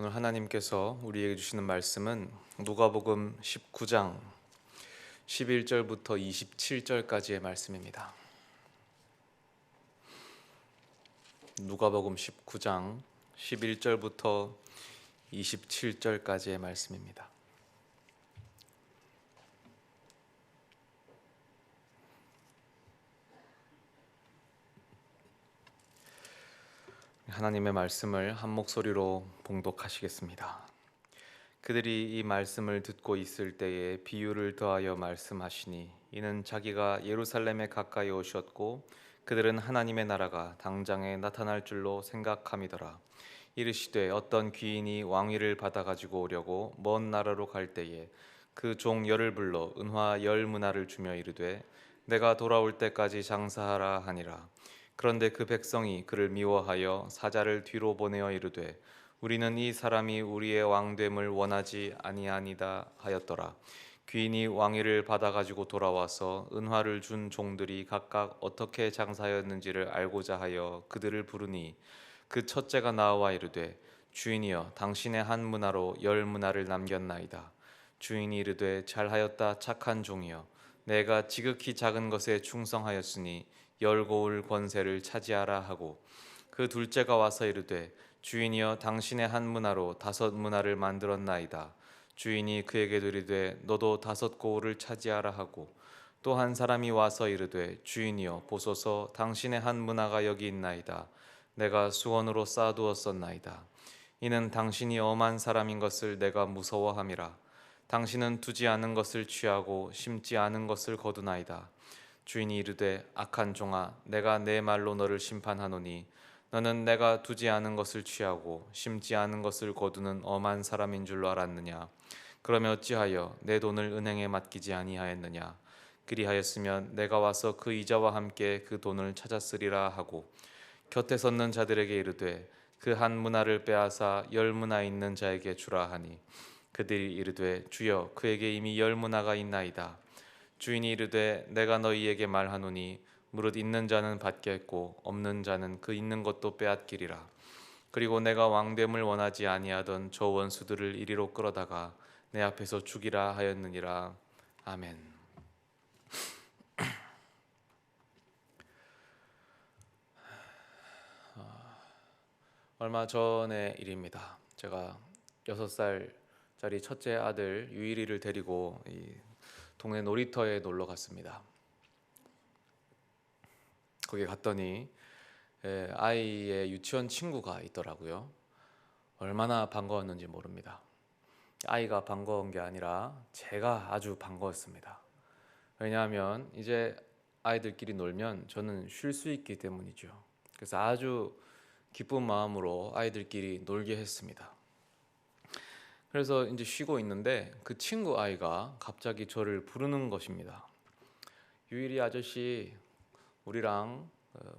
오늘 하나님께서 우리에게 주시는 말씀은 누가복음 19장 11절부터 27절까지의 말씀입니다. 누가복음 19장 11절부터 27절까지의 말씀입니다. 하나님의 말씀을 한 목소리로 봉독하시겠습니다. 그들이 이 말씀을 듣고 있을 때에 비유를 더하여 말씀하시니 이는 자기가 예루살렘에 가까이 오셨고 그들은 하나님의 나라가 당장에 나타날 줄로 생각함이더라. 이르시되 어떤 귀인이 왕위를 받아 가지고 오려고 먼 나라로 갈 때에 그 종 열을 불러 은화 10문화를 주며 이르되 내가 돌아올 때까지 장사하라 하니라. 그런데 그 백성이 그를 미워하여 사자를 뒤로 보내어 이르되 우리는 이 사람이 우리의 왕됨을 원하지 아니하니다 하였더라. 귀인이 왕위를 받아 가지고 돌아와서 은화를 준 종들이 각각 어떻게 장사하였는지를 알고자 하여 그들을 부르니 그 첫째가 나와 이르되 주인이여 당신의 한 문화로 10문화를 남겼나이다. 주인이 이르되 잘하였다 착한 종이여 내가 지극히 작은 것에 충성하였으니 열고울 권세를 차지하라 하고 그 둘째가 와서 이르되 주인이여 당신의 한 문화로 5문화를 만들었나이다. 주인이 그에게 이르되 너도 5고울을 차지하라 하고 또 한 사람이 와서 이르되 주인이여 보소서 당신의 한 문화가 여기 있나이다. 내가 수원으로 쌓아두었었나이다. 이는 당신이 엄한 사람인 것을 내가 무서워함이라. 당신은 두지 않은 것을 취하고 심지 않은 것을 거두나이다. 주인이 이르되 악한 종아 내가 내 말로 너를 심판하노니 너는 내가 두지 않은 것을 취하고 심지 않은 것을 거두는 엄한 사람인 줄로 알았느냐. 그러면 어찌하여 내 돈을 은행에 맡기지 아니하였느냐. 그리하였으면 내가 와서 그 이자와 함께 그 돈을 찾았으리라 하고 곁에 섰는 자들에게 이르되 그 한 문화를 빼앗아 10문화 있는 자에게 주라 하니 그들이 이르되 주여 그에게 이미 10문화가 있나이다. 주인이 이르되 내가 너희에게 말하노니 무릇 있는 자는 받겠고 없는 자는 그 있는 것도 빼앗기리라. 그리고 내가 왕됨을 원하지 아니하던 저 원수들을 이리로 끌어다가 내 앞에서 죽이라 하였느니라. 아멘. 얼마 전의 일입니다. 제가 6살짜리 첫째 아들 유일이를 데리고 이 동네 놀이터에 놀러 갔습니다. 거기 갔더니 아이의 유치원 친구가 있더라고요. 얼마나 반가웠는지 모릅니다. 아이가 반가운 게 아니라 제가 아주 반가웠습니다. 왜냐하면 이제 아이들끼리 놀면 저는 쉴 수 있기 때문이죠. 그래서 아주 기쁜 마음으로 아이들끼리 놀게 했습니다. 그래서 이제 쉬고 있는데 그 친구 아이가 갑자기 저를 부르는 것입니다. 유일이 아저씨 우리랑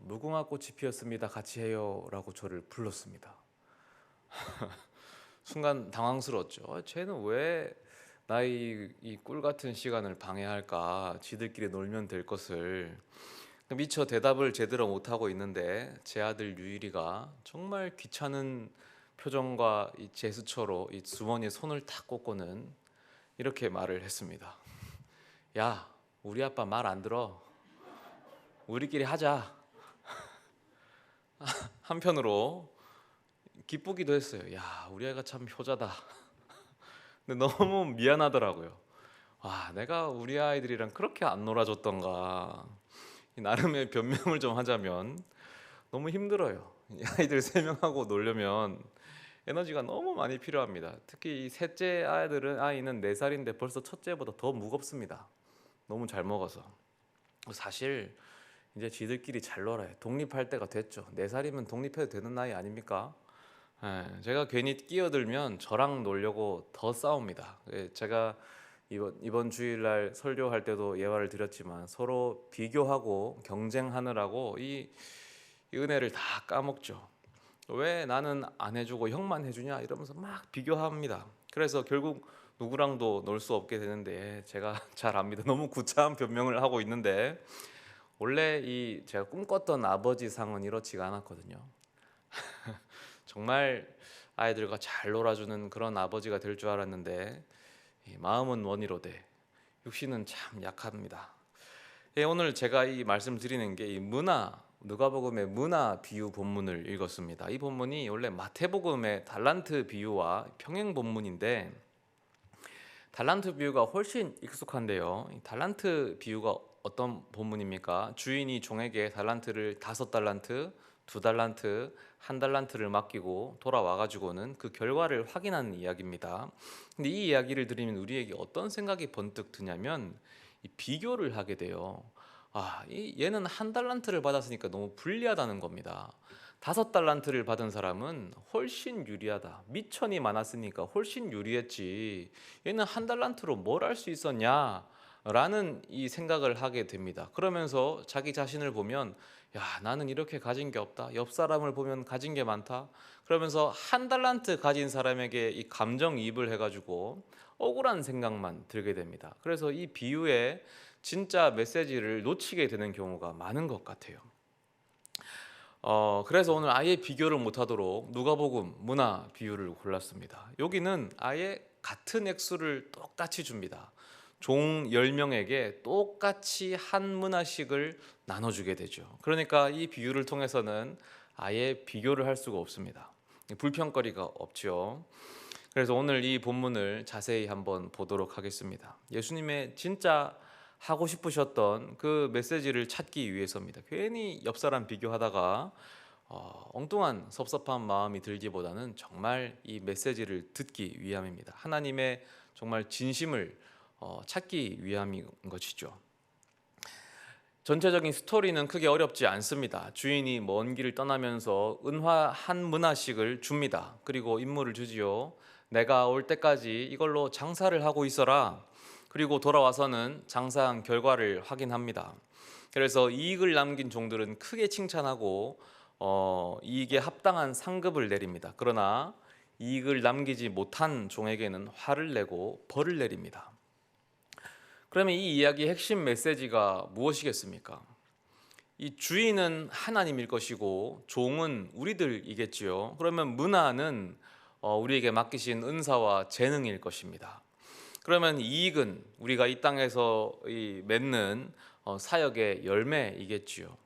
무궁화 꽃이 피었습니다. 같이 해요 라고 저를 불렀습니다. 순간 당황스러웠죠. 쟤는 왜 나의 이 꿀 같은 시간을 방해할까. 지들끼리 놀면 될 것을. 미처 대답을 제대로 못하고 있는데 제 아들 유일이가 정말 귀찮은 표정과 이 제스처로 이 주머니에 손을 탁 꽂고는 이렇게 말을 했습니다. 야, 우리 아빠 말 안 들어. 우리끼리 하자. 한편으로 기쁘기도 했어요. 야, 우리 애가 참 효자다. 근데 너무 미안하더라고요. 와, 내가 우리 아이들이랑 그렇게 안 놀아줬던가. 나름의 변명을 좀 하자면 너무 힘들어요. 이 아이들 3명하고 놀려면 에너지가 너무 많이 필요합니다. 특히 이 셋째 아이는 4살인데 벌써 첫째보다 더 무겁습니다. 너무 잘 먹어서. 사실 이제 지들끼리 잘 놀아요. 독립할 때가 됐죠. 4살이면 독립해도 되는 나이 아닙니까? 제가 괜히 끼어들면 저랑 놀려고 더 싸웁니다. 제가 이번 주일날 설교할 때도 예화를 드렸지만 서로 비교하고 경쟁하느라고 이 은혜를 다 까먹죠. 왜 나는 안 해주고 형만 해주냐 이러면서 막 비교합니다. 그래서 결국 누구랑도 놀 수 없게 되는데 제가 잘 압니다. 너무 구차한 변명을 하고 있는데 원래 이 제가 꿈꿨던 아버지 상은 이렇지가 않았거든요. 정말 아이들과 잘 놀아주는 그런 아버지가 될 줄 알았는데 마음은 원이로되 육신은 참 약합니다. 오늘 제가 이 말씀 드리는 게 이 누가복음의 문화 비유 본문을 읽었습니다. 이 본문이 원래 마태복음의 달란트 비유와 평행 본문인데 달란트 비유가 훨씬 익숙한데요. 이 달란트 비유가 어떤 본문입니까? 주인이 종에게 달란트를 5달란트, 2달란트, 1달란트를 맡기고 돌아와 가지고는 그 결과를 확인하는 이야기입니다. 근데 이 이야기를 들으면 우리에게 어떤 생각이 번뜩 드냐면 이 비교를 하게 돼요. 얘는 1달란트를 받았으니까 너무 불리하다는 겁니다. 5달란트를 받은 사람은 훨씬 유리하다. 미천이 많았으니까 훨씬 유리했지. 얘는 1달란트로 뭘 할 수 있었냐? 라는 이 생각을 하게 됩니다. 그러면서 자기 자신을 보면 나는 이렇게 가진 게 없다. 옆 사람을 보면 가진 게 많다. 그러면서 1달란트 가진 사람에게 이 감정이입을 해가지고 억울한 생각만 들게 됩니다. 그래서 이 비유의 진짜 메시지를 놓치게 되는 경우가 많은 것 같아요. 그래서 오늘 아예 비교를 못하도록 누가복음 문화 비유를 골랐습니다. 여기는 아예 같은 액수를 똑같이 줍니다. 종 10명에게 똑같이 한 문화씩을 나눠주게 되죠. 그러니까 이 비유를 통해서는 아예 비교를 할 수가 없습니다. 불평거리가 없죠. 그래서 오늘 이 본문을 자세히 한번 보도록 하겠습니다. 예수님의 진짜 하고 싶으셨던 그 메시지를 찾기 위해서입니다. 괜히 옆 사람 비교하다가 엉뚱한 섭섭한 마음이 들기보다는 정말 이 메시지를 듣기 위함입니다. 하나님의 정말 진심을 찾기 위함인 것이죠. 전체적인 스토리는 크게 어렵지 않습니다. 주인이 먼 길을 떠나면서 은화 한 문화씩을 줍니다. 그리고 임무를 주지요. 내가 올 때까지 이걸로 장사를 하고 있어라. 그리고 돌아와서는 장사한 결과를 확인합니다. 그래서 이익을 남긴 종들은 크게 칭찬하고 이익에 합당한 상급을 내립니다. 그러나 이익을 남기지 못한 종에게는 화를 내고 벌을 내립니다. 그러면 이 이야기의 핵심 메시지가 무엇이겠습니까? 이 주인은 하나님일 것이고 종은 우리들이겠지요. 그러면 문화는 우리에게 맡기신 은사와 재능일 것입니다. 그러면 이익은 우리가 이 땅에서 맺는 사역의 열매이겠지요.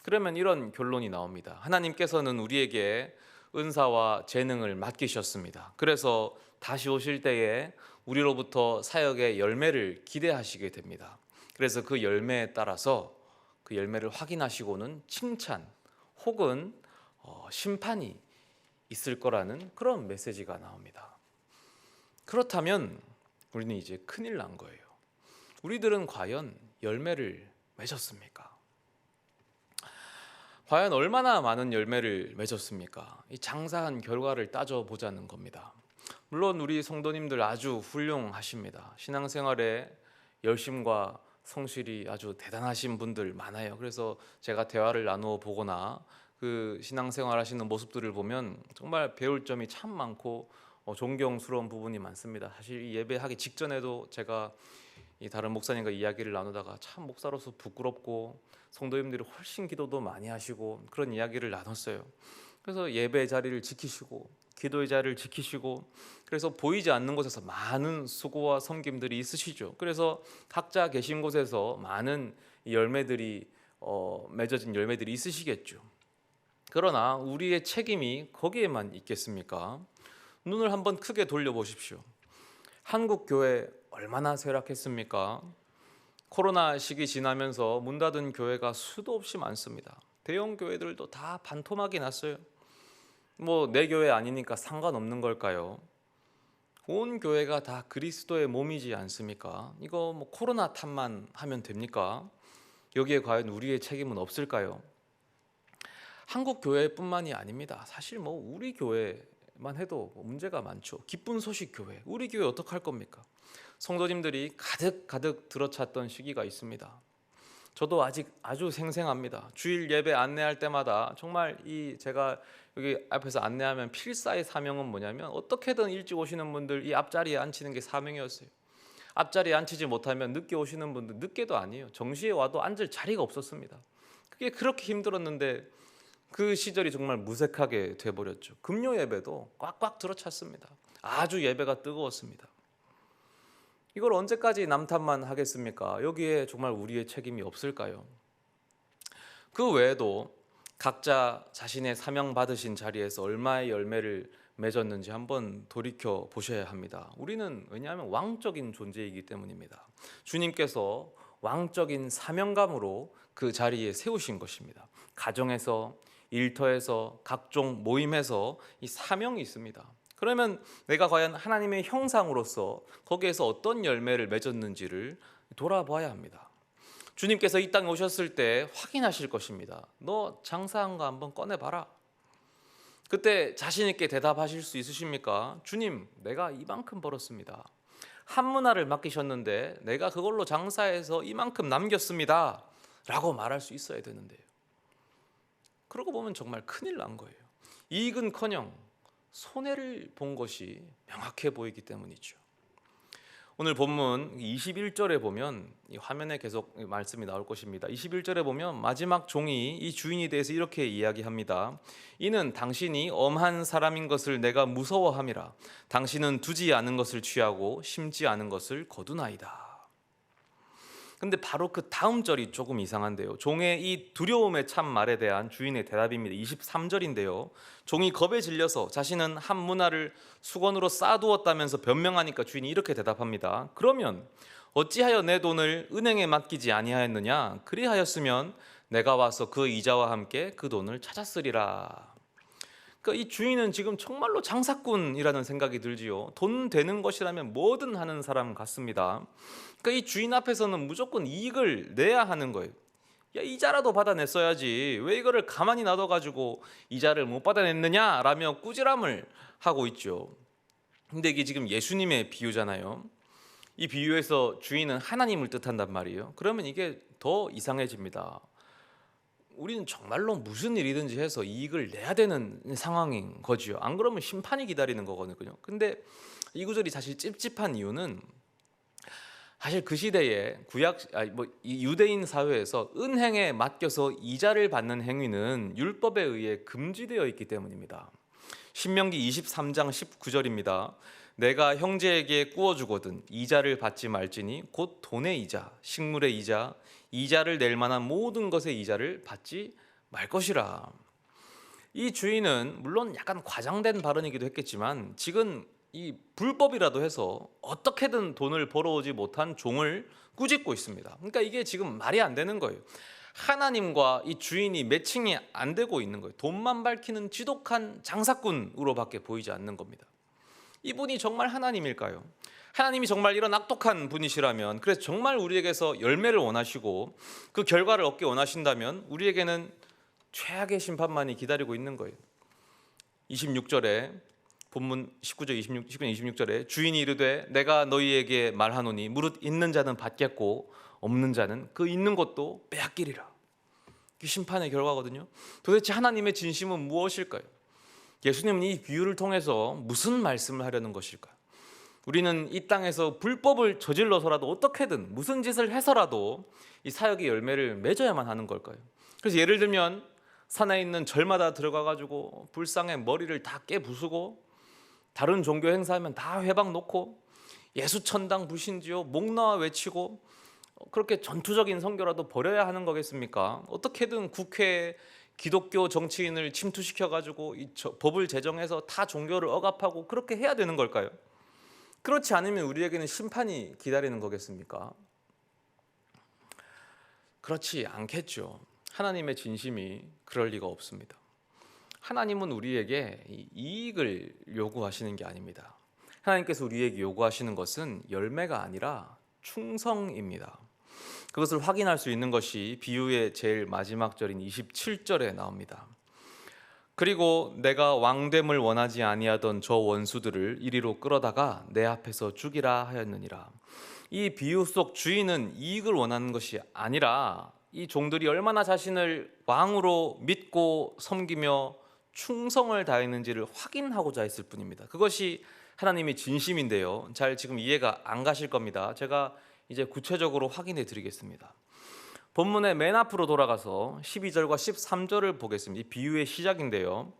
그러면 이런 결론이 나옵니다. 하나님께서는 우리에게 은사와 재능을 맡기셨습니다. 그래서 다시 오실 때에 우리로부터 사역의 열매를 기대하시게 됩니다. 그래서 그 열매에 따라서 그 열매를 확인하시고는 칭찬 혹은 심판이 있을 거라는 그런 메시지가 나옵니다. 그렇다면 우리는 이제 큰일 난 거예요. 우리들은 과연 열매를 맺었습니까? 과연 얼마나 많은 열매를 맺었습니까? 이 장사한 결과를 따져보자는 겁니다. 물론 우리 성도님들 아주 훌륭하십니다. 신앙생활에 열심과 성실이 아주 대단하신 분들 많아요. 그래서 제가 대화를 나누어 보거나 그 신앙생활 하시는 모습들을 보면 정말 배울 점이 참 많고 존경스러운 부분이 많습니다. 사실 이 예배하기 직전에도 제가 이 다른 목사님과 이야기를 나누다가 참 목사로서 부끄럽고 성도님들이 훨씬 기도도 많이 하시고 그런 이야기를 나눴어요. 그래서 예배의 자리를 지키시고 기도의 자리를 지키시고 그래서 보이지 않는 곳에서 많은 수고와 섬김들이 있으시죠. 그래서 각자 계신 곳에서 많은 열매들이 맺어진 열매들이 있으시겠죠. 그러나 우리의 책임이 거기에만 있겠습니까? 눈을 한번 크게 돌려보십시오. 한국 교회 얼마나 쇠락했습니까? 코로나 시기 지나면서 문 닫은 교회가 수도 없이 많습니다. 대형 교회들도 다 반토막이 났어요. 내 교회 아니니까 상관없는 걸까요? 온 교회가 다 그리스도의 몸이지 않습니까? 이거 코로나 탓만 하면 됩니까? 여기에 과연 우리의 책임은 없을까요? 한국 교회뿐만이 아닙니다. 사실 우리 교회만 해도 문제가 많죠. 기쁜 소식 교회, 우리 교회 어떡할 겁니까? 성도님들이 가득 들어찼던 시기가 있습니다. 저도 아직 아주 생생합니다. 주일 예배 안내할 때마다 정말 제가 여기 앞에서 안내하면 필사의 사명은 뭐냐면 어떻게든 일찍 오시는 분들 이 앞자리에 앉히는 게 사명이었어요. 앞자리에 앉히지 못하면 늦게 오시는 분들 늦게도 아니에요. 정시에 와도 앉을 자리가 없었습니다. 그게 그렇게 힘들었는데 그 시절이 정말 무색하게 돼버렸죠. 금요 예배도 꽉꽉 들어찼습니다. 아주 예배가 뜨거웠습니다. 이걸 언제까지 남탓만 하겠습니까? 여기에 정말 우리의 책임이 없을까요? 그 외에도 각자 자신의 사명 받으신 자리에서 얼마의 열매를 맺었는지 한번 돌이켜 보셔야 합니다. 우리는 왜냐하면 왕적인 존재이기 때문입니다. 주님께서 왕적인 사명감으로 그 자리에 세우신 것입니다. 가정에서, 일터에서, 각종 모임에서 이 사명이 있습니다. 그러면 내가 과연 하나님의 형상으로서 거기에서 어떤 열매를 맺었는지를 돌아봐야 합니다. 주님께서 이 땅에 오셨을 때 확인하실 것입니다. 너 장사한 거 한번 꺼내봐라. 그때 자신 있게 대답하실 수 있으십니까? 주님, 내가 이만큼 벌었습니다. 한 문화를 맡기셨는데 내가 그걸로 장사해서 이만큼 남겼습니다 라고 말할 수 있어야 되는데요. 그러고 보면 정말 큰일 난 거예요. 이익은커녕 손해를 본 것이 명확해 보이기 때문이죠. 오늘 본문 21절에 보면 이 화면에 계속 말씀이 나올 것입니다. 21절에 보면 마지막 종이 이 주인에 대해서 이렇게 이야기합니다. 이는 당신이 엄한 사람인 것을 내가 무서워함이라. 당신은 두지 않은 것을 취하고 심지 않은 것을 거두나이다. 근데 바로 그 다음 절이 조금 이상한데요. 종의 이 두려움의 참 말에 대한 주인의 대답입니다. 23절인데요. 종이 겁에 질려서 자신은 한 문화를 수건으로 쌓아두었다면서 변명하니까 주인이 이렇게 대답합니다. 그러면 어찌하여 내 돈을 은행에 맡기지 아니하였느냐? 그리하였으면 내가 와서 그 이자와 함께 그 돈을 찾았으리라. 그러니까 이 주인은 지금 정말로 장사꾼이라는 생각이 들지요. 돈 되는 것이라면 뭐든 하는 사람 같습니다. 그러니까 이 주인 앞에서는 무조건 이익을 내야 하는 거예요. 야, 이자라도 받아냈어야지 왜 이거를 가만히 놔둬가지고 이자를 못 받아냈느냐 라며 꾸지람을 하고 있죠. 근데 이게 지금 예수님의 비유잖아요. 이 비유에서 주인은 하나님을 뜻한단 말이에요. 그러면 이게 더 이상해집니다. 우리는 정말로 무슨 일이든지 해서 이익을 내야 되는 상황인 거지요. 안 그러면 심판이 기다리는 거거든요. 근데 이 구절이 사실 찝찝한 이유는 사실 그 시대에 이 유대인 사회에서 은행에 맡겨서 이자를 받는 행위는 율법에 의해 금지되어 있기 때문입니다. 신명기 23장 19절입니다. 내가 형제에게 꾸어주거든 이자를 받지 말지니 곧 돈의 이자, 식물의 이자, 이자를 낼 만한 모든 것의 이자를 받지 말 것이라. 이 주인은 물론 약간 과장된 발언이기도 했겠지만 지금 이 불법이라도 해서 어떻게든 돈을 벌어오지 못한 종을 꾸짖고 있습니다. 그러니까 이게 지금 말이 안 되는 거예요. 하나님과 이 주인이 매칭이 안 되고 있는 거예요. 돈만 밝히는 지독한 장사꾼으로밖에 보이지 않는 겁니다. 이분이 정말 하나님일까요? 하나님이 정말 이런 악독한 분이시라면, 그래서 정말 우리에게서 열매를 원하시고 그 결과를 얻기 원하신다면 우리에게는 최악의 심판만이 기다리고 있는 거예요. 26절에 본문 19절 26절에 주인이 이르되 내가 너희에게 말하노니 무릇 있는 자는 받겠고 없는 자는 그 있는 것도 빼앗기리라. 이게 심판의 결과거든요. 도대체 하나님의 진심은 무엇일까요? 예수님은 이 비유를 통해서 무슨 말씀을 하려는 것일까요? 우리는 이 땅에서 불법을 저질러서라도 어떻게든 무슨 짓을 해서라도 이 사역의 열매를 맺어야만 하는 걸까요? 그래서 예를 들면 산에 있는 절마다 들어가가지고 불상에 머리를 다 깨부수고 다른 종교 행사하면 다 회방 놓고 예수천당 불신지요 목 놓아 외치고 그렇게 전투적인 선교라도 벌여야 하는 거겠습니까? 어떻게든 국회에 기독교 정치인을 침투시켜가지고 이 법을 제정해서 타 종교를 억압하고 그렇게 해야 되는 걸까요? 그렇지 않으면 우리에게는 심판이 기다리는 거겠습니까? 그렇지 않겠죠. 하나님의 진심이 그럴 리가 없습니다. 하나님은 우리에게 이익을 요구하시는 게 아닙니다. 하나님께서 우리에게 요구하시는 것은 열매가 아니라 충성입니다. 그것을 확인할 수 있는 것이 비유의 제일 마지막 절인 27절에 나옵니다. 그리고 내가 왕됨을 원하지 아니하던 저 원수들을 이리로 끌어다가 내 앞에서 죽이라 하였느니라. 이 비유 속 주인은 이익을 원하는 것이 아니라 이 종들이 얼마나 자신을 왕으로 믿고 섬기며 충성을 다했는지를 확인하고자 했을 뿐입니다. 그것이 하나님의 진심인데요. 잘 지금 이해가 안 가실 겁니다. 제가 이제 구체적으로 확인해 드리겠습니다. 본문의 맨 앞으로 돌아가서 12절과 13절을 보겠습니다. 이 비유의 시작인데요.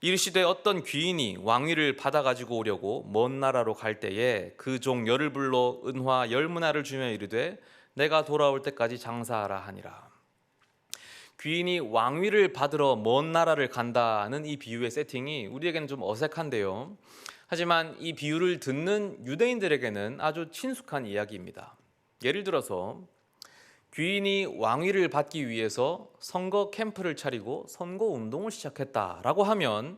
이르시되 어떤 귀인이 왕위를 받아 가지고 오려고 먼 나라로 갈 때에 그 종 열을 불러 은화 10문화를 주며 이르되 내가 돌아올 때까지 장사하라 하니라. 귀인이 왕위를 받으러 먼 나라를 간다는 이 비유의 세팅이 우리에게는 좀 어색한데요. 하지만 이 비유를 듣는 유대인들에게는 아주 친숙한 이야기입니다. 예를 들어서 귀인이 왕위를 받기 위해서 선거 캠프를 차리고 선거 운동을 시작했다라고 하면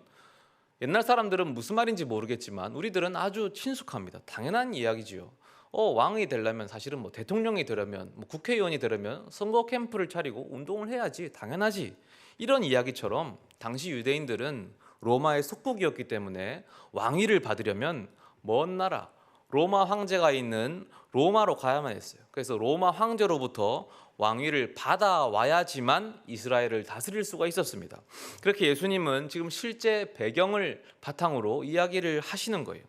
옛날 사람들은 무슨 말인지 모르겠지만 우리들은 아주 친숙합니다. 당연한 이야기지요. 왕이 되려면 사실은 대통령이 되려면 국회의원이 되려면 선거 캠프를 차리고 운동을 해야지, 당연하지. 이런 이야기처럼 당시 유대인들은 로마의 속국이었기 때문에 왕위를 받으려면 먼 나라 로마 황제가 있는 로마로 가야만 했어요. 그래서 로마 황제로부터 왕위를 받아와야지만 이스라엘을 다스릴 수가 있었습니다. 그렇게 예수님은 지금 실제 배경을 바탕으로 이야기를 하시는 거예요.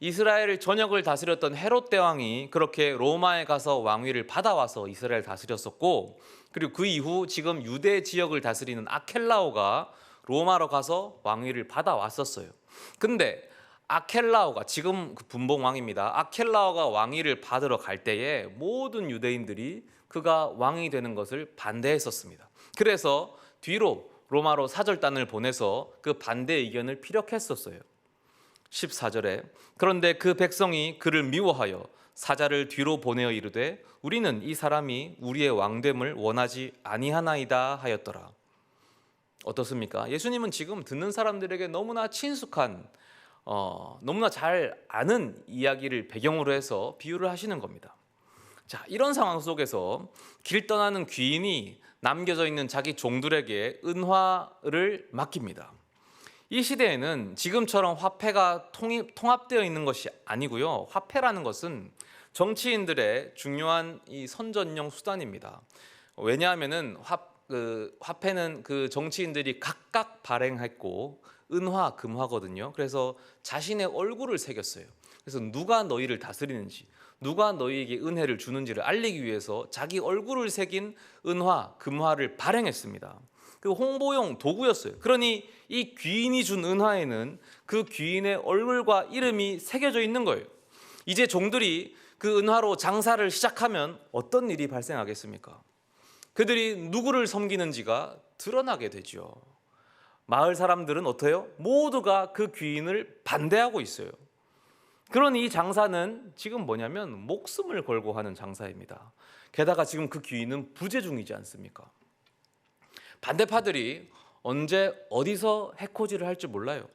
이스라엘 전역을 다스렸던 헤롯 대왕이 그렇게 로마에 가서 왕위를 받아와서 이스라엘 다스렸었고, 그리고 그 이후 지금 유대 지역을 다스리는 아켈라오가 로마로 가서 왕위를 받아왔었어요. 근데 아켈라오가 지금 그 분봉 왕입니다. 아켈라오가 왕위를 받으러 갈 때에 모든 유대인들이 그가 왕이 되는 것을 반대했었습니다. 그래서 뒤로 로마로 사절단을 보내서 그 반대 의견을 피력했었어요. 14절에 그런데 그 백성이 그를 미워하여 사자를 뒤로 보내어 이르되 우리는 이 사람이 우리의 왕됨을 원하지 아니하나이다 하였더라. 어떻습니까? 예수님은 지금 듣는 사람들에게 너무나 친숙한 너무나 잘 아는 이야기를 배경으로 해서 비유를 하시는 겁니다. 자, 이런 상황 속에서 길 떠나는 귀인이 남겨져 있는 자기 종들에게 은화를 맡깁니다. 이 시대에는 지금처럼 화폐가 통합되어 있는 것이 아니고요. 화폐라는 것은 정치인들의 중요한 이 선전용 수단입니다. 왜냐하면은 화폐는 그 정치인들이 각각 발행했고 은화, 금화거든요. 그래서 자신의 얼굴을 새겼어요. 그래서 누가 너희를 다스리는지, 누가 너희에게 은혜를 주는지를 알리기 위해서 자기 얼굴을 새긴 은화, 금화를 발행했습니다. 그 홍보용 도구였어요. 그러니 이 귀인이 준 은화에는 그 귀인의 얼굴과 이름이 새겨져 있는 거예요. 이제 종들이 그 은화로 장사를 시작하면 어떤 일이 발생하겠습니까? 그들이 누구를 섬기는지가 드러나게 되죠. 마을 사람들은 어때요? 모두가 그 귀인을 반대하고 있어요. 그러니 이 장사는 지금 뭐냐면 목숨을 걸고 하는 장사입니다. 게다가 지금 그 귀인은 부재 중이지 않습니까? 반대파들이 언제 어디서 해코지를 할지 몰라요.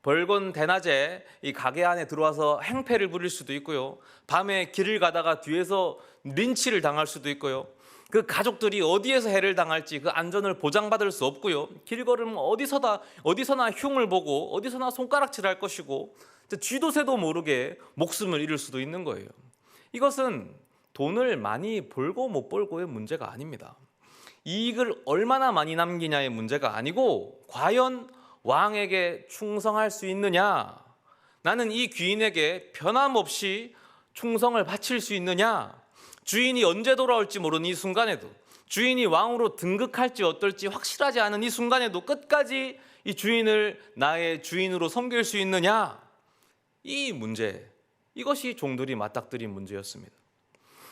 벌건 대낮에 이 가게 안에 들어와서 행패를 부릴 수도 있고요. 밤에 길을 가다가 뒤에서 린치를 당할 수도 있고요. 그 가족들이 어디에서 해를 당할지 그 안전을 보장받을 수 없고요. 길 걸으면 어디서나 흉을 보고 어디서나 손가락질할 것이고 쥐도 새도 모르게 목숨을 잃을 수도 있는 거예요. 이것은 돈을 많이 벌고 못 벌고의 문제가 아닙니다. 이익을 얼마나 많이 남기냐의 문제가 아니고 과연 왕에게 충성할 수 있느냐, 나는 이 귀인에게 변함없이 충성을 바칠 수 있느냐, 주인이 언제 돌아올지 모르는 이 순간에도, 주인이 왕으로 등극할지 어떨지 확실하지 않은 이 순간에도 끝까지 이 주인을 나의 주인으로 섬길 수 있느냐, 이 문제, 이것이 종들이 맞닥뜨린 문제였습니다.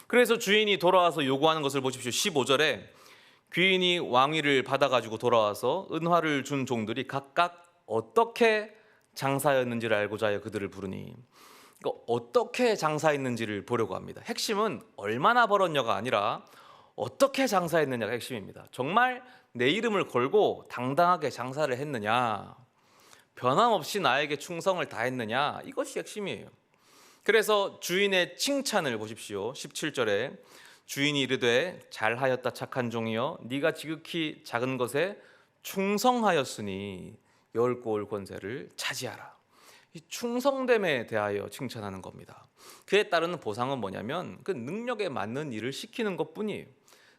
그래서 주인이 돌아와서 요구하는 것을 보십시오. 15절에 귀인이 왕위를 받아가지고 돌아와서 은화를 준 종들이 각각 어떻게 장사였는지를 알고자 하여 그들을 부르니, 그러니까 어떻게 장사했는지를 보려고 합니다. 핵심은 얼마나 벌었냐가 아니라 어떻게 장사했느냐가 핵심입니다. 정말 내 이름을 걸고 당당하게 장사를 했느냐, 변함없이 나에게 충성을 다했느냐, 이것이 핵심이에요. 그래서 주인의 칭찬을 보십시오. 17절에 주인이 이르되 잘하였다 착한 종이여, 네가 지극히 작은 것에 충성하였으니 열골 권세를 차지하라. 이 충성됨에 대하여 칭찬하는 겁니다. 그에 따르는 보상은 뭐냐면 그 능력에 맞는 일을 시키는 것뿐이에요.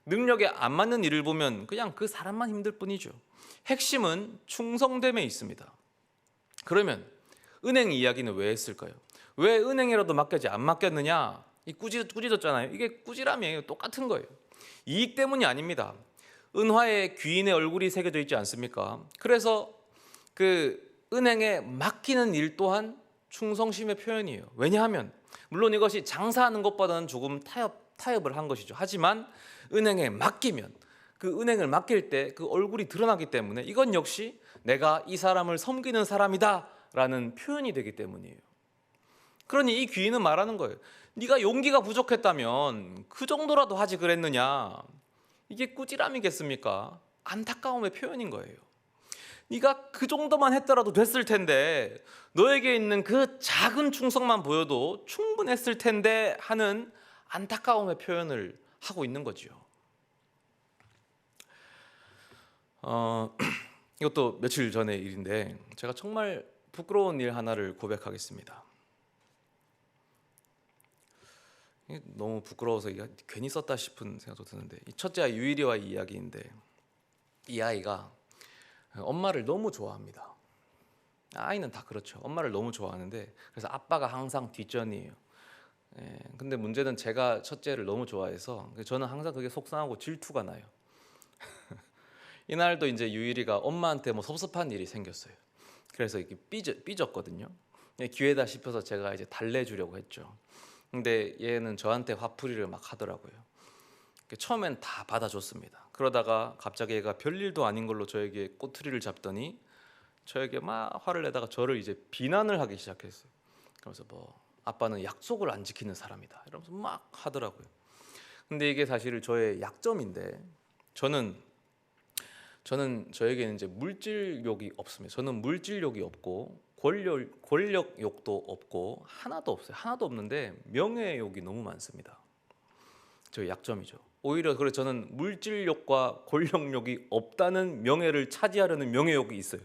능력에 안 맞는 일을 보면 그냥 그 사람만 힘들 뿐이죠. 핵심은 충성됨에 있습니다. 그러면 은행 이야기는 왜 했을까요? 왜 은행이라도 맡겨지 안 맡겼느냐? 이 꾸짖었잖아요. 이게 꾸지람이에요. 똑같은 거예요. 이익 때문이 아닙니다. 은화에 귀인의 얼굴이 새겨져 있지 않습니까? 그래서 그 은행에 맡기는 일 또한 충성심의 표현이에요. 왜냐하면 물론 이것이 장사하는 것보다는 조금 타협을 한 것이죠. 하지만 은행에 맡기면 그 은행을 맡길 때 그 얼굴이 드러나기 때문에 이건 역시 내가 이 사람을 섬기는 사람이다라는 표현이 되기 때문이에요. 그러니 이 귀인은 말하는 거예요. 네가 용기가 부족했다면 그 정도라도 하지 그랬느냐. 이게 꾸지람이겠습니까? 안타까움의 표현인 거예요. 네가 그 정도만 했더라도 됐을 텐데, 너에게 있는 그 작은 충성만 보여도 충분했을 텐데 하는 안타까움의 표현을 하고 있는 거죠. 이것도 며칠 전의 일인데 제가 정말 부끄러운 일 하나를 고백하겠습니다. 너무 부끄러워서 이게 괜히 썼다 싶은 생각도 드는데, 이 첫째 아이 유일이와 이야기인데, 이 아이가 엄마를 너무 좋아합니다. 아이는 다 그렇죠. 엄마를 너무 좋아하는데 그래서 아빠가 항상 뒷전이에요. 근데 문제는 제가 첫째를 너무 좋아해서 저는 항상 그게 속상하고 질투가 나요. 이날도 이제 유일이가 엄마한테 뭐 섭섭한 일이 생겼어요. 그래서 이렇게 삐졌거든요. 기회다 싶어서 제가 이제 달래주려고 했죠. 근데 얘는 저한테 화풀이를 막 하더라고요. 처음엔 다 받아줬습니다. 그러다가 갑자기 얘가 별일도 아닌 걸로 저에게 꼬투리를 잡더니 저에게 막 화를 내다가 저를 이제 비난을 하기 시작했어요. 그래서 뭐 아빠는 약속을 안 지키는 사람이다 이러면서 막 하더라고요. 근데 이게 사실 저의 약점인데, 저는 저에게는 이제 물질욕이 없습니다. 저는 물질욕이 없고 권력욕도 없고 하나도 없어요. 하나도 없는데 명예욕이 너무 많습니다. 저의 약점이죠. 오히려 그래 저는 물질욕과 권력욕이 없다는 명예를 차지하려는 명예욕이 있어요.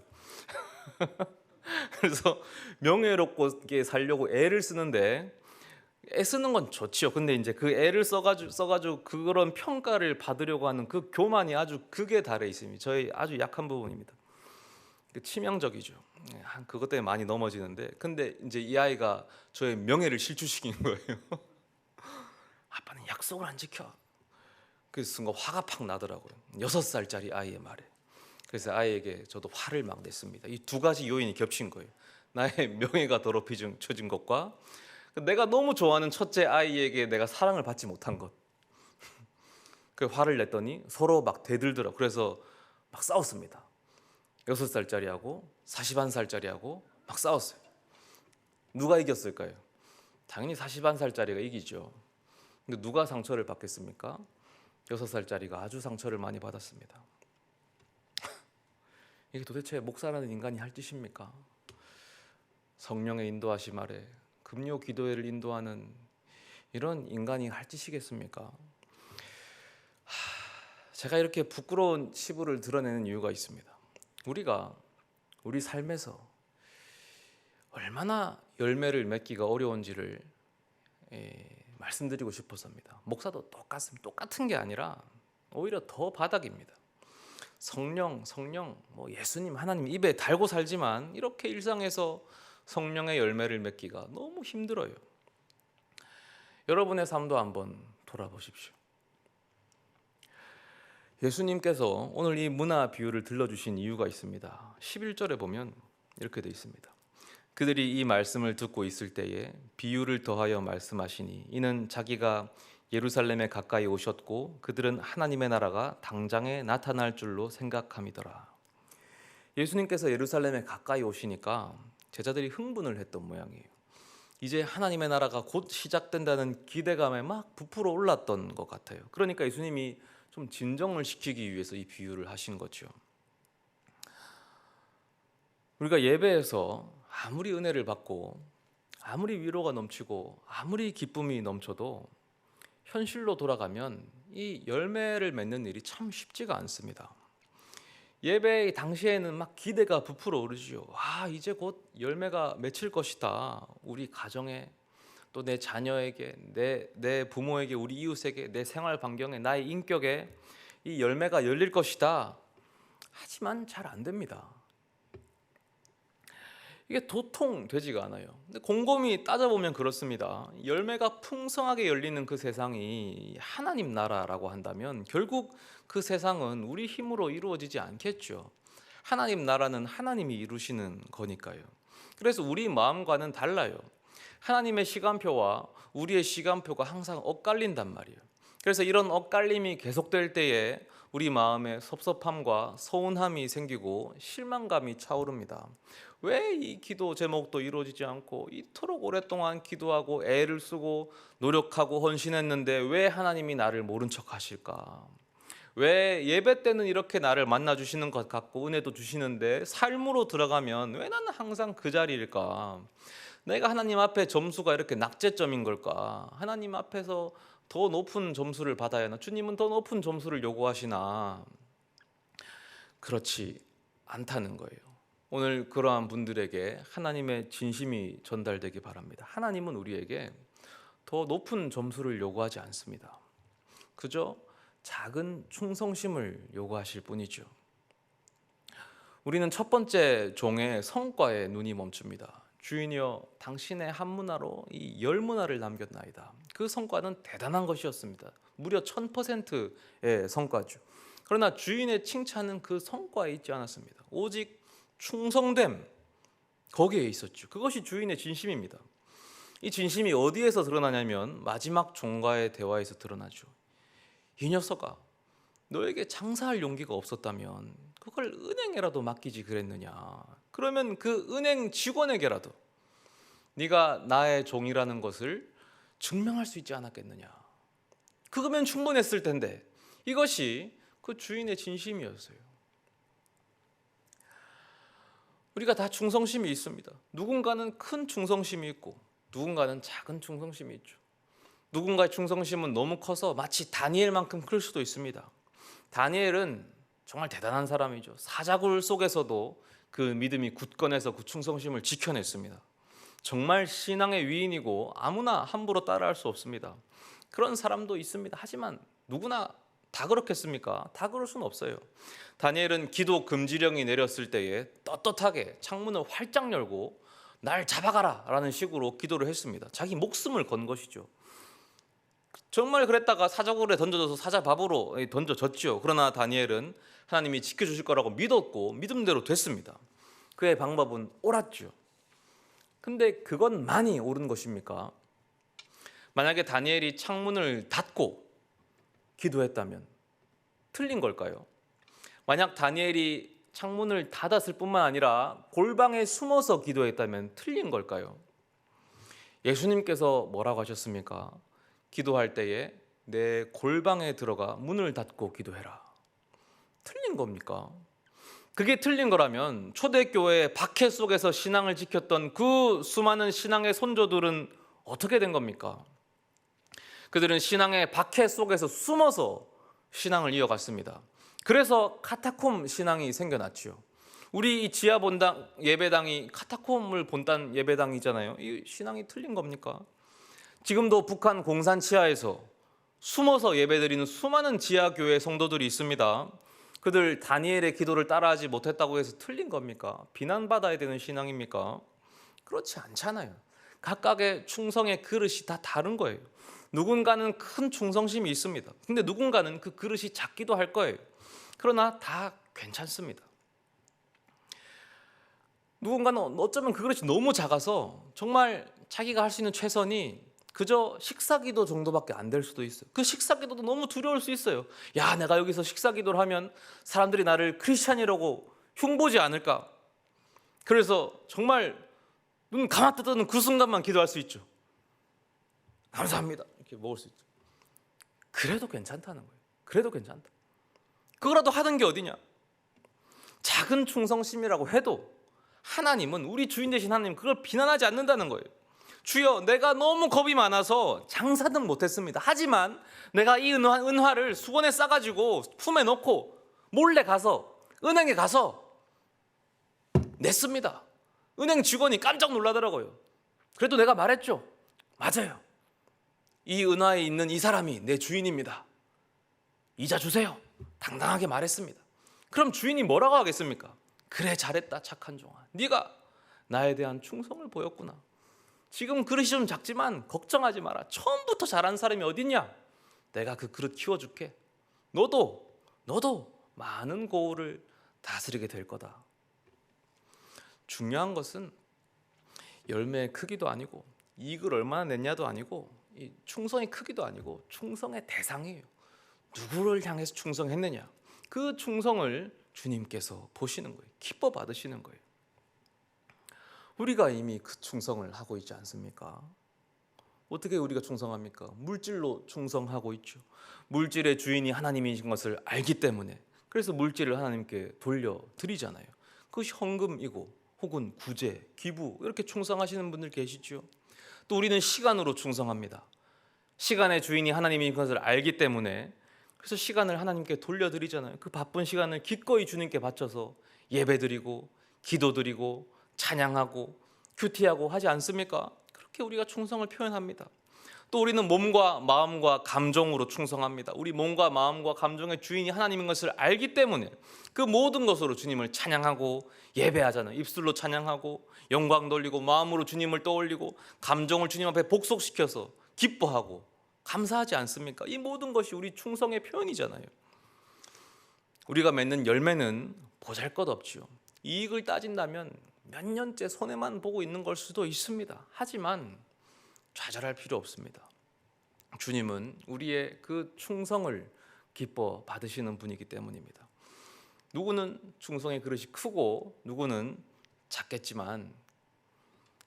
그래서 명예롭게 살려고 애를 쓰는데, 애쓰는 건 좋지요. 근데 이제 그 애를 써가지고 그런 평가를 받으려고 하는 그 교만이 아주 극에 달해 있습니다. 저의 아주 약한 부분입니다. 치명적이죠. 그것 때문에 많이 넘어지는데, 근데 이제 이 아이가 저의 명예를 실추시키는 거예요. 아빠는 약속을 안 지켜. 그래서 순간 화가 팍 나더라고요. 6살짜리 아이의 말에. 그래서 아이에게 저도 화를 막 냈습니다. 이 두 가지 요인이 겹친 거예요. 나의 명예가 더럽혀진 것과 내가 너무 좋아하는 첫째 아이에게 내가 사랑을 받지 못한 것. 그 화를 냈더니 서로 막 대들더라고요. 그래서 막 싸웠습니다. 6살짜리하고 41살짜리하고 막 싸웠어요. 누가 이겼을까요? 당연히 41살짜리가 이기죠. 근데 누가 상처를 받겠습니까? 6살짜리가 아주 상처를 많이 받았습니다. 이게 도대체 목사라는 인간이 할 짓입니까? 성령의 인도하심 아래 금요 기도회를 인도하는 이런 인간이 할 짓이겠습니까? 제가 이렇게 부끄러운 치부를 드러내는 이유가 있습니다. 우리가 우리 삶에서 얼마나 열매를 맺기가 어려운지를 말씀드리고 싶어서입니다. 목사도 똑같은 게 아니라 오히려 더 바닥입니다. 성령, 뭐 예수님, 하나님 입에 달고 살지만 이렇게 일상에서 성령의 열매를 맺기가 너무 힘들어요. 여러분의 삶도 한번 돌아보십시오. 예수님께서 오늘 이 문화 비유를 들려주신 이유가 있습니다. 11절에 보면 이렇게 되어 있습니다. 그들이 이 말씀을 듣고 있을 때에 비유를 더하여 말씀하시니 이는 자기가 예루살렘에 가까이 오셨고 그들은 하나님의 나라가 당장에 나타날 줄로 생각함이더라. 예수님께서 예루살렘에 가까이 오시니까 제자들이 흥분을 했던 모양이에요. 이제 하나님의 나라가 곧 시작된다는 기대감에 막 부풀어 올랐던 것 같아요. 그러니까 예수님이 좀 진정을 시키기 위해서 이 비유를 하신 거죠. 우리가 예배에서 아무리 은혜를 받고 아무리 위로가 넘치고 아무리 기쁨이 넘쳐도 현실로 돌아가면 이 열매를 맺는 일이 참 쉽지가 않습니다. 예배 당시에는 막 기대가 부풀어 오르죠. 와, 이제 곧 열매가 맺힐 것이다. 우리 가정에, 또 내 자녀에게, 내 부모에게, 우리 이웃에게, 내 생활 반경에, 나의 인격에 이 열매가 열릴 것이다. 하지만 잘 안 됩니다. 이게 도통 되지가 않아요. 근데 곰곰이 따져보면 그렇습니다. 열매가 풍성하게 열리는 그 세상이 하나님 나라라고 한다면 결국 그 세상은 우리 힘으로 이루어지지 않겠죠. 하나님 나라는 하나님이 이루시는 거니까요. 그래서 우리 마음과는 달라요. 하나님의 시간표와 우리의 시간표가 항상 엇갈린단 말이에요. 그래서 이런 엇갈림이 계속될 때에 우리 마음에 섭섭함과 서운함이 생기고 실망감이 차오릅니다. 왜 이 기도 제목도 이루어지지 않고 이토록 오랫동안 기도하고 애를 쓰고 노력하고 헌신했는데 왜 하나님이 나를 모른 척 하실까? 왜 예배 때는 이렇게 나를 만나 주시는 것 같고 은혜도 주시는데 삶으로 들어가면 왜 나는 항상 그 자리일까? 내가 하나님 앞에 점수가 이렇게 낙제점인 걸까? 하나님 앞에서 더 높은 점수를 받아야 하나? 주님은 더 높은 점수를 요구하시나? 그렇지 않다는 거예요. 오늘 그러한 분들에게 하나님의 진심이 전달되기 바랍니다. 하나님은 우리에게 더 높은 점수를 요구하지 않습니다. 그저 작은 충성심을 요구하실 뿐이죠. 우리는 첫 번째 종의 성과에 눈이 멈춥니다. 주인이여 당신의 한 문화로 이 10문화를 남겼나이다. 그 성과는 대단한 것이었습니다. 무려 1000%의 성과죠. 그러나 주인의 칭찬은 그 성과에 있지 않았습니다. 오직 충성됨, 거기에 있었죠. 그것이 주인의 진심입니다. 이 진심이 어디에서 드러나냐면 마지막 종과의 대화에서 드러나죠. 이 녀석아, 너에게 장사할 용기가 없었다면 그걸 은행에라도 맡기지 그랬느냐? 그러면 그 은행 직원에게라도 네가 나의 종이라는 것을 증명할 수 있지 않았겠느냐? 그거면 충분했을 텐데. 이것이 그 주인의 진심이었어요. 우리가 다 충성심이 있습니다. 누군가는 큰 충성심이 있고 누군가는 작은 충성심이 있죠. 누군가의 충성심은 너무 커서 마치 다니엘만큼 클 수도 있습니다. 다니엘은 정말 대단한 사람이죠. 사자굴 속에서도 그 믿음이 굳건해서 그 충성심을 지켜냈습니다. 정말 신앙의 위인이고 아무나 함부로 따라할 수 없습니다. 그런 사람도 있습니다. 하지만 누구나 다 그렇겠습니까? 다 그럴 수는 없어요. 다니엘은 기도 금지령이 내렸을 때에 떳떳하게 창문을 활짝 열고 날 잡아가라 라는 식으로 기도를 했습니다. 자기 목숨을 건 것이죠. 정말 그랬다가 사자굴에 던져져서 사자밥으로 던져졌죠. 그러나 다니엘은 하나님이 지켜주실 거라고 믿었고 믿음대로 됐습니다. 그의 방법은 옳았죠. 근데 그건 많이 옳은 것입니까? 만약에 다니엘이 창문을 닫고 기도했다면 틀린 걸까요? 만약 다니엘이 창문을 닫았을 뿐만 아니라 골방에 숨어서 기도했다면 틀린 걸까요? 예수님께서 뭐라고 하셨습니까? 기도할 때에 내 골방에 들어가 문을 닫고 기도해라. 틀린 겁니까? 그게 틀린 거라면 초대교회 박해 속에서 신앙을 지켰던 그 수많은 신앙의 선조들은 어떻게 된 겁니까? 그들은 신앙의 박해 속에서 숨어서 신앙을 이어갔습니다. 그래서 카타콤 신앙이 생겨났죠. 우리 이 지하 본당 예배당이 카타콤을 본단 예배당이잖아요. 이 신앙이 틀린 겁니까? 지금도 북한 공산 치하에서 숨어서 예배드리는 수많은 지하교회 성도들이 있습니다. 그들 다니엘의 기도를 따라하지 못했다고 해서 틀린 겁니까? 비난받아야 되는 신앙입니까? 그렇지 않잖아요. 각각의 충성의 그릇이 다 다른 거예요. 누군가는 큰 충성심이 있습니다. 근데 누군가는 그 그릇이 작기도 할 거예요. 그러나 다 괜찮습니다. 누군가는 어쩌면 그 그릇이 너무 작아서 정말 자기가 할 수 있는 최선이 그저 식사기도 정도밖에 안 될 수도 있어요. 그 식사기도도 너무 두려울 수 있어요. 야, 내가 여기서 식사기도를 하면 사람들이 나를 크리스찬이라고 흉보지 않을까? 그래서 정말 눈 감았다 그 순간만 기도할 수 있죠. 감사합니다. 이렇게 먹을 수 있죠. 그래도 괜찮다는 거예요. 그래도 괜찮다. 그거라도 하는 게 어디냐? 작은 충성심이라고 해도 하나님은, 우리 주인 되신 하나님, 그걸 비난하지 않는다는 거예요. 주여, 내가 너무 겁이 많아서 장사는 못했습니다. 하지만 내가 이 은화를 수건에 싸가지고 품에 넣고 몰래 가서 은행에 가서 냈습니다. 은행 직원이 깜짝 놀라더라고요. 그래도 내가 말했죠. 맞아요. 이 은화에 있는 이 사람이 내 주인입니다. 이자 주세요. 당당하게 말했습니다. 그럼 주인이 뭐라고 하겠습니까? 그래, 잘했다 착한 종아. 네가 나에 대한 충성을 보였구나. 지금 그릇이 좀 작지만 걱정하지 마라. 처음부터 잘한 사람이 어딨냐? 내가 그 그릇 키워줄게. 너도 많은 고울을 다스리게 될 거다. 중요한 것은 열매의 크기도 아니고 이익을 얼마나 냈냐도 아니고 이 충성의 크기도 아니고 충성의 대상이에요. 누구를 향해서 충성했느냐? 그 충성을 주님께서 보시는 거예요. 기뻐 받으시는 거예요. 우리가 이미 그 충성을 하고 있지 않습니까? 어떻게 우리가 충성합니까? 물질로 충성하고 있죠. 물질의 주인이 하나님이신 것을 알기 때문에 그래서 물질을 하나님께 돌려드리잖아요. 그것이 헌금이고 혹은 구제, 기부 이렇게 충성하시는 분들 계시죠. 또 우리는 시간으로 충성합니다. 시간의 주인이 하나님인 것을 알기 때문에 그래서 시간을 하나님께 돌려드리잖아요. 그 바쁜 시간을 기꺼이 주님께 바쳐서 예배드리고 기도드리고 찬양하고 큐티하고 하지 않습니까? 그렇게 우리가 충성을 표현합니다. 또 우리는 몸과 마음과 감정으로 충성합니다. 우리 몸과 마음과 감정의 주인이 하나님인 것을 알기 때문에 그 모든 것으로 주님을 찬양하고 예배하잖아요. 입술로 찬양하고 영광 돌리고 마음으로 주님을 떠올리고 감정을 주님 앞에 복속시켜서 기뻐하고 감사하지 않습니까? 이 모든 것이 우리 충성의 표현이잖아요. 우리가 맺는 열매는 보잘것없지요. 이익을 따진다면 몇 년째 손해만 보고 있는 걸 수도 있습니다. 하지만 좌절할 필요 없습니다. 주님은 우리의 그 충성을 기뻐 받으시는 분이기 때문입니다. 누구는 충성의 그릇이 크고 누구는 작겠지만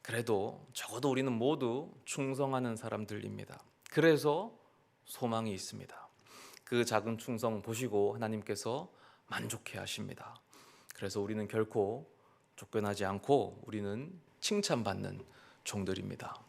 그래도 적어도 우리는 모두 충성하는 사람들입니다. 그래서 소망이 있습니다. 그 작은 충성 보시고 하나님께서 만족해 하십니다. 그래서 우리는 결코 쫓겨나지 않고 우리는 칭찬받는 종들입니다.